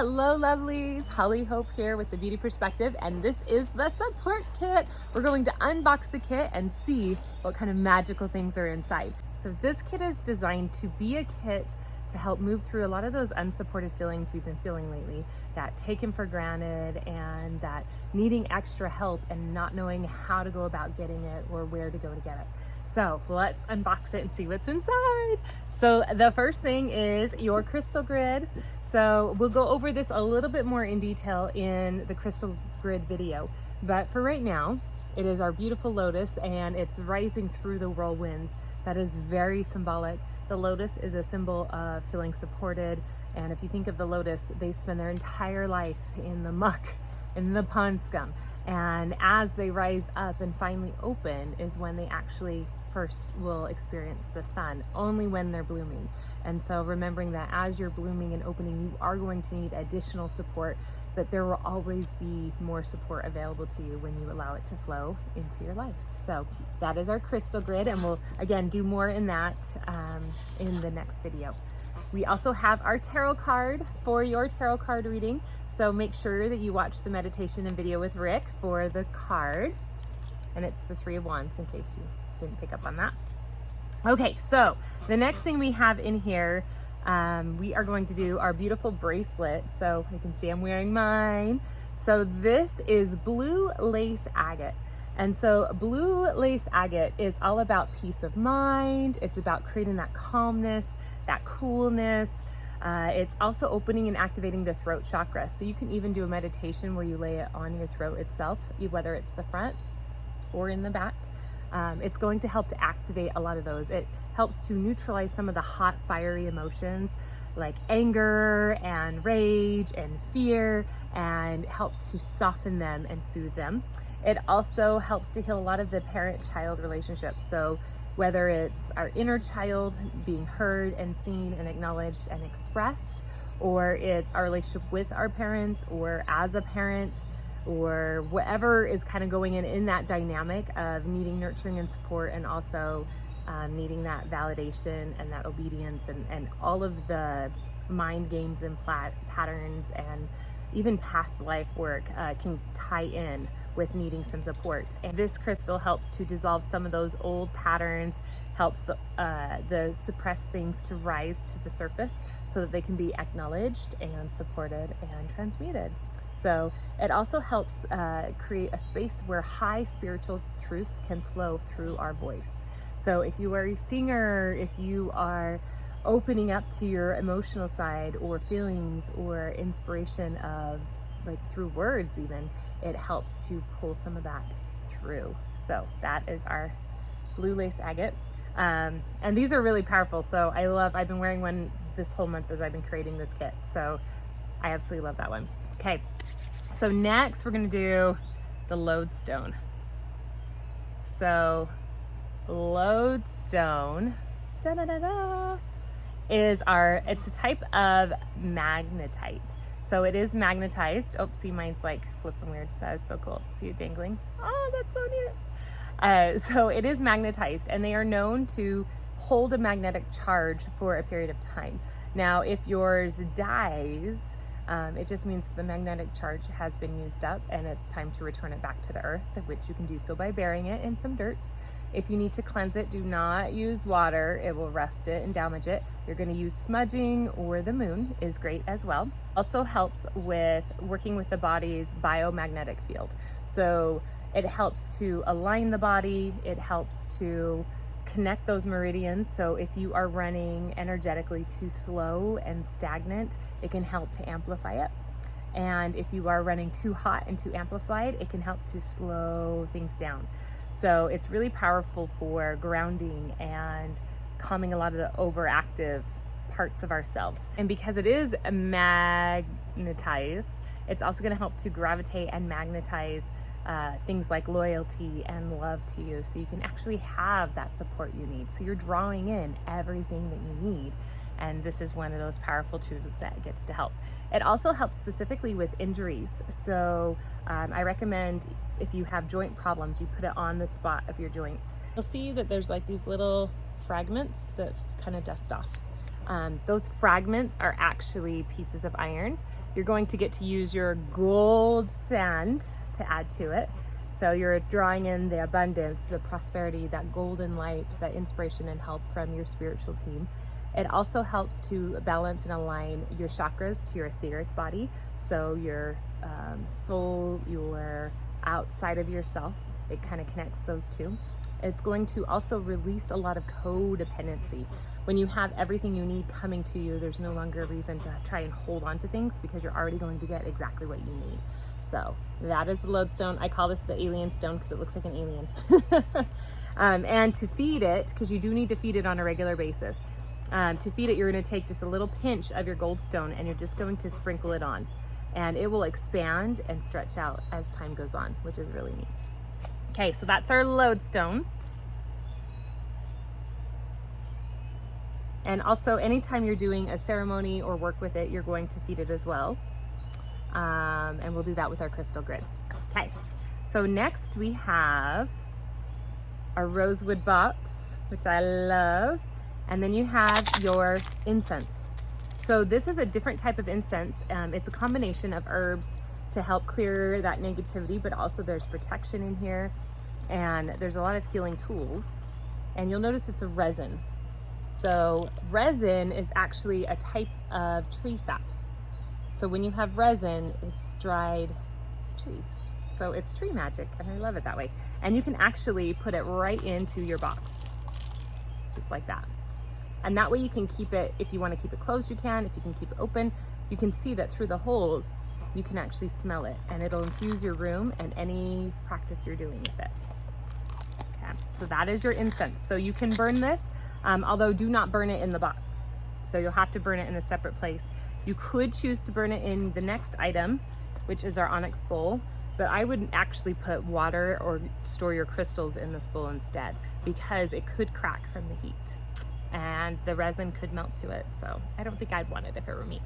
Hello lovelies, Hollie Hope here with the Beauty Perspective, and this is the support kit. We're going to unbox the kit and see what kind of magical things are inside. So this kit is designed to be a kit to help move through a lot of those unsupported feelings we've been feeling lately, that taken for granted and that needing extra help and not knowing how to go about getting it or where to go to get it. So let's unbox it and see what's inside. So the first thing is your crystal grid. So we'll go over this a little bit more in detail in the crystal grid video. But for right now, it is our beautiful lotus and it's rising through the whirlwinds. That is very symbolic. The lotus is a symbol of feeling supported. And if you think of the lotus, they spend their entire life in the muck, in the pond scum. And as they rise up and finally open is when they actually first will experience the sun, only when they're blooming. And so remembering that as you're blooming and opening, you are going to need additional support, but there will always be more support available to you when you allow it to flow into your life. So that is our crystal grid, and we'll again do more in that in the next video. We also have our tarot card for your tarot card reading. So make sure that you watch the meditation and video with Rick for the card. And it's the Three of Wands in case you didn't pick up on that. Okay, so the next thing we have in here, we are going to do our beautiful bracelet. So you can see I'm wearing mine. So this is blue lace agate. And so blue lace agate is all about peace of mind. It's about creating that calmness, that coolness. It's also opening and activating the throat chakra. So you can even do a meditation where you lay it on your throat itself, whether it's the front or in the back. It's going to help to activate a lot of those. It helps to neutralize some of the hot, fiery emotions like anger and rage and fear, and helps to soften them and soothe them. It also helps to heal a lot of the parent-child relationships. So whether it's our inner child being heard and seen and acknowledged and expressed, or it's our relationship with our parents or as a parent, or whatever is kind of going in that dynamic of needing nurturing and support, and also needing that validation and that obedience, and all of the mind games and patterns and even past life work can tie in with needing some support. And this crystal helps to dissolve some of those old patterns, helps the suppressed things to rise to the surface so that they can be acknowledged and supported and transmuted. So it also helps create a space where high spiritual truths can flow through our voice. So if you are a singer, if you are opening up to your emotional side or feelings or inspiration of like through words even, it helps to pull some of that through. So that is our blue lace agate. And these are really powerful. So I've been wearing one this whole month as I've been creating this kit. So I absolutely love that one. Okay, so next we're gonna do the Lodestone. So Lodestone, it's a type of magnetite. So it is magnetized. Oh, see, mine's like flipping weird. That is so cool. See it dangling? Oh, that's so neat. So it is magnetized, and they are known to hold a magnetic charge for a period of time. Now, if yours dies, it just means the magnetic charge has been used up and it's time to return it back to the earth, which you can do so by burying it in some dirt. If you need to cleanse it, do not use water. It will rust it and damage it. You're going to use smudging, or the moon is great as well. Also helps with working with the body's biomagnetic field. So it helps to align the body. It helps to connect those meridians. So if you are running energetically too slow and stagnant, it can help to amplify it. And if you are running too hot and too amplified, it can help to slow things down. So it's really powerful for grounding and calming a lot of the overactive parts of ourselves. And because it is magnetized, it's also going to help to gravitate and magnetize things like loyalty and love to you, so you can actually have that support you need. So you're drawing in everything that you need, and this is one of those powerful tools that gets to help. It also helps specifically with injuries. So I recommend if you have joint problems, you put it on the spot of your joints. You'll see that there's like these little fragments that kind of dust off. Those fragments are actually pieces of iron. You're going to get to use your gold sand to add to it. So you're drawing in the abundance, the prosperity, that golden light, that inspiration and help from your spiritual team. It also helps to balance and align your chakras to your etheric body. So your soul, your outside of yourself, it kind of connects those two. It's going to also release a lot of codependency. When you have everything you need coming to you, there's no longer a reason to try and hold on to things because you're already going to get exactly what you need. So that is the lodestone. I call this the alien stone because it looks like an alien. And to feed it, because you do need to feed it on a regular basis, to feed it, you're going to take just a little pinch of your gold stone and you're just going to sprinkle it on. And it will expand and stretch out as time goes on, which is really neat. Okay, so that's our lodestone. And also, anytime you're doing a ceremony or work with it, you're going to feed it as well. And we'll do that with our crystal grid. Okay, so next we have our rosewood box, which I love. And then you have your incense. So this is a different type of incense. It's a combination of herbs to help clear that negativity, but also there's protection in here. And there's a lot of healing tools. And you'll notice it's a resin. So resin is actually a type of tree sap. So when you have resin, it's dried trees. So it's tree magic, and I love it that way. And you can actually put it right into your box, just like that. And that way you can keep it, if you want to keep it closed, you can. If you can keep it open, you can see that through the holes, you can actually smell it, and it'll infuse your room and any practice you're doing with it. Okay, so that is your incense. So you can burn this, although do not burn it in the box. So you'll have to burn it in a separate place. You could choose to burn it in the next item, which is our onyx bowl, but I would actually put water or store your crystals in this bowl instead, because it could crack from the heat and the resin could melt to it. So I don't think I'd want it if it were me.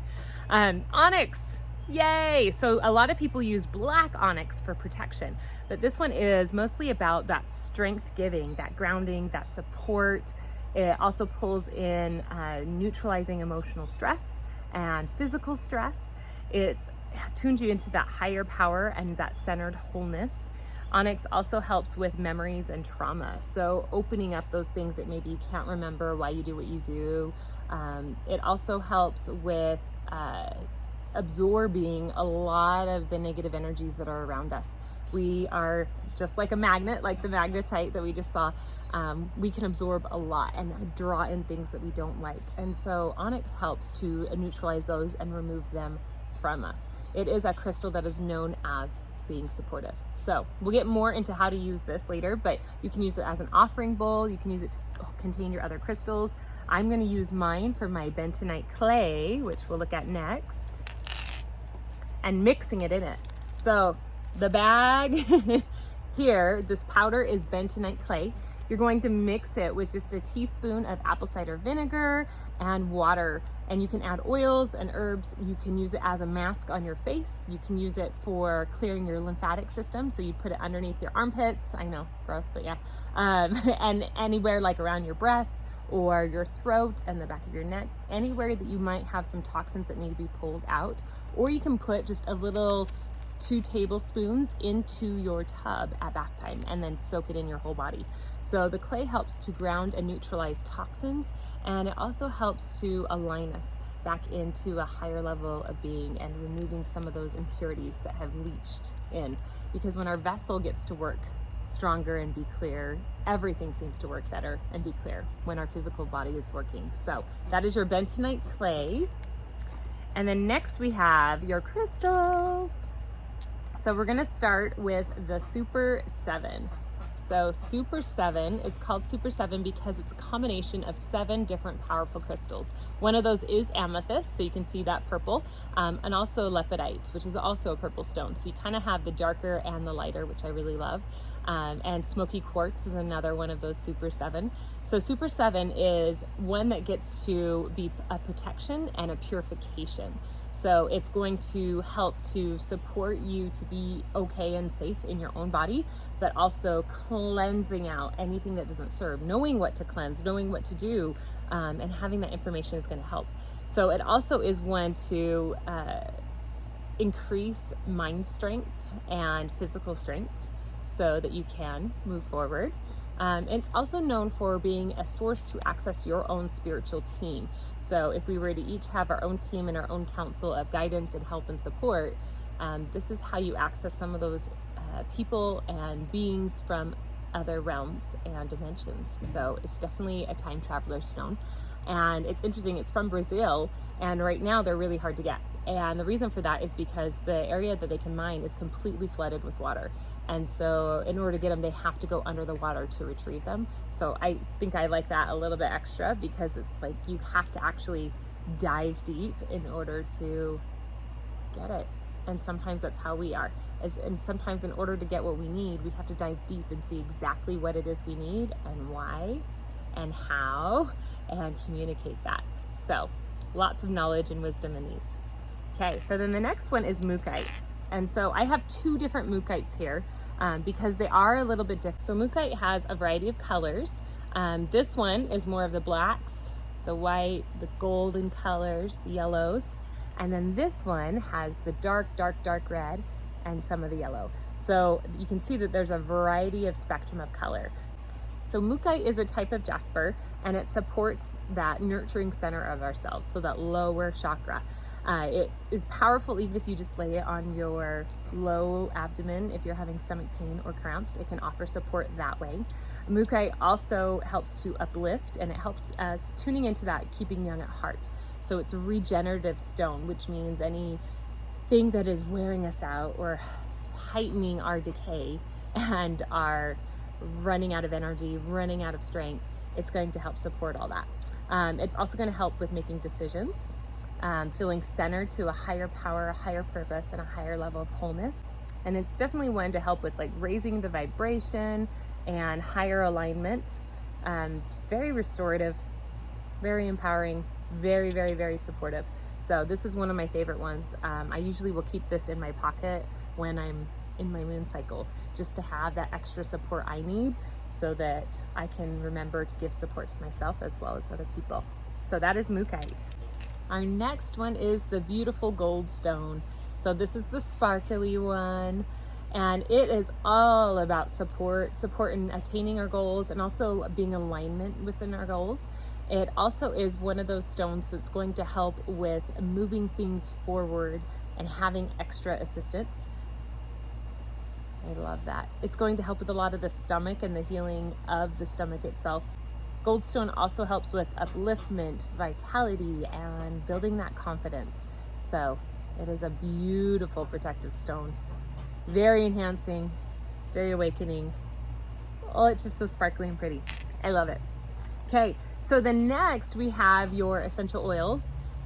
Onyx, yay! So a lot of people use black onyx for protection, but this one is mostly about that strength giving, that grounding, that support. It also pulls in neutralizing emotional stress and physical stress. It tunes you into that higher power and that centered wholeness. Onyx also helps with memories and trauma. So opening up those things that maybe you can't remember why you do what you do. It also helps with absorbing a lot of the negative energies that are around us. We are just like a magnet, like the magnetite that we just saw. We can absorb a lot and draw in things that we don't like. And so onyx helps to neutralize those and remove them from us. It is a crystal that is known as being supportive. So we'll get more into how to use this later, but you can use it as an offering bowl. You can use it to contain your other crystals. I'm going to use mine for my bentonite clay, which we'll look at next, and mixing it in it. So the bag here, this powder is bentonite clay. You're going to mix it with just a teaspoon of apple cider vinegar and water. And you can add oils and herbs. You can use it as a mask on your face. You can use it for clearing your lymphatic system. So you put it underneath your armpits. I know, gross, but yeah. And anywhere like around your breasts or your throat and the back of your neck, anywhere that you might have some toxins that need to be pulled out. Or you can put just a little 2 tablespoons into your tub at bath time and then soak it in your whole body. So the clay helps to ground and neutralize toxins, and it also helps to align us back into a higher level of being and removing some of those impurities that have leached in. Because when our vessel gets to work stronger and be clear, everything seems to work better and be clear when our physical body is working. So that is your bentonite clay. And then next we have your crystals. So we're gonna start with the Super 7. So Super 7 is called Super 7 because it's a combination of 7 different powerful crystals. One of those is amethyst, so you can see that purple, and also lepidite, which is also a purple stone. So you kind of have the darker and the lighter, which I really love. And smoky quartz is another one of those Super 7. So Super 7 is one that gets to be a protection and a purification. So it's going to help to support you to be okay and safe in your own body, but also cleansing out anything that doesn't serve, knowing what to cleanse, knowing what to do and having that information is going to help. So it also is one to increase mind strength and physical strength so that you can move forward. It's also known for being a source to access your own spiritual team. So if we were to each have our own team and our own council of guidance and help and support, this is how you access some of those people and beings from other realms and dimensions. So it's definitely a time traveler stone. And it's interesting, it's from Brazil, and right now they're really hard to get. And the reason for that is because the area that they can mine is completely flooded with water. And so in order to get them, they have to go under the water to retrieve them. So I think I like that a little bit extra, because it's like you have to actually dive deep in order to get it. And sometimes that's how we are. And sometimes in order to get what we need, we have to dive deep and see exactly what it is we need and why and how, and communicate that. So lots of knowledge and wisdom in these. Okay, so then the next one is Mookaite. And so I have two different Mookites here because they are a little bit different. So Mookaite has a variety of colors. This one is more of the blacks, the white, the golden colors, the yellows. And then this one has the dark red and some of the yellow. So you can see that there's a variety of spectrum of color. So Mookaite is a type of jasper, and it supports that nurturing center of ourselves, so that lower chakra. It is powerful even if you just lay it on your low abdomen. If you're having stomach pain or cramps, it can offer support that way. Mookaite also helps to uplift, and it helps us tuning into that keeping young at heart. So it's a regenerative stone, which means anything that is wearing us out or heightening our decay and our running out of energy, running out of strength, it's going to help support all that. It's also going to help with making decisions, feeling centered to a higher power, a higher purpose, and a higher level of wholeness. And it's definitely one to help with like raising the vibration and higher alignment. Just very restorative, very empowering, very, very, very supportive. So this is one of my favorite ones. I usually will keep this in my pocket when I'm in my moon cycle, just to have that extra support I need so that I can remember to give support to myself as well as other people. So that is Mookaite. Our next one is the beautiful gold stone. So this is the sparkly one, and it is all about support in attaining our goals and also being alignment within our goals. It also is one of those stones that's going to help with moving things forward and having extra assistance. I love that. It's going to help with a lot of the stomach and the healing of the stomach itself. Goldstone also helps with upliftment, vitality, and building that confidence. So it is a beautiful protective stone. Very enhancing, very awakening. Oh, it's just so sparkly and pretty. I love it. Okay, so then next we have your essential oils.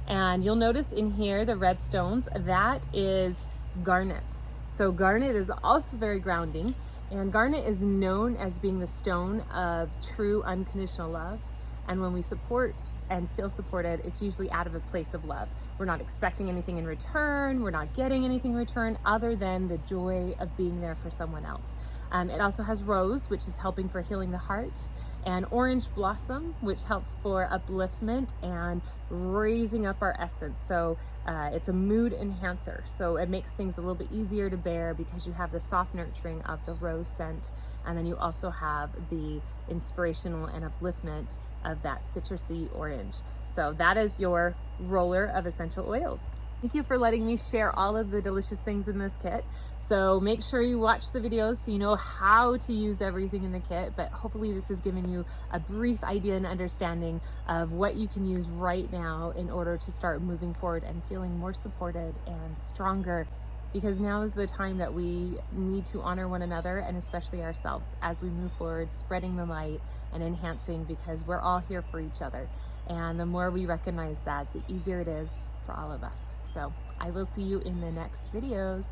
And you'll notice in here the red stones, that is garnet. So garnet is also very grounding, and garnet is known as being the stone of true unconditional love. And when we support and feel supported, it's usually out of a place of love. We're not expecting anything in return, we're not getting anything in return other than the joy of being there for someone else. It also has rose, which is helping for healing the heart, and orange blossom, which helps for upliftment and raising up our essence. So it's a mood enhancer. So it makes things a little bit easier to bear because you have the soft nurturing of the rose scent, and then you also have the inspirational and upliftment of that citrusy orange. So that is your roller of essential oils. Thank you for letting me share all of the delicious things in this kit. So make sure you watch the videos so you know how to use everything in the kit, but hopefully this has given you a brief idea and understanding of what you can use right now in order to start moving forward and feeling more supported and stronger, because now is the time that we need to honor one another and especially ourselves as we move forward, spreading the light and enhancing, because we're all here for each other. And the more we recognize that, the easier it is for all of us. So I will see you in the next videos.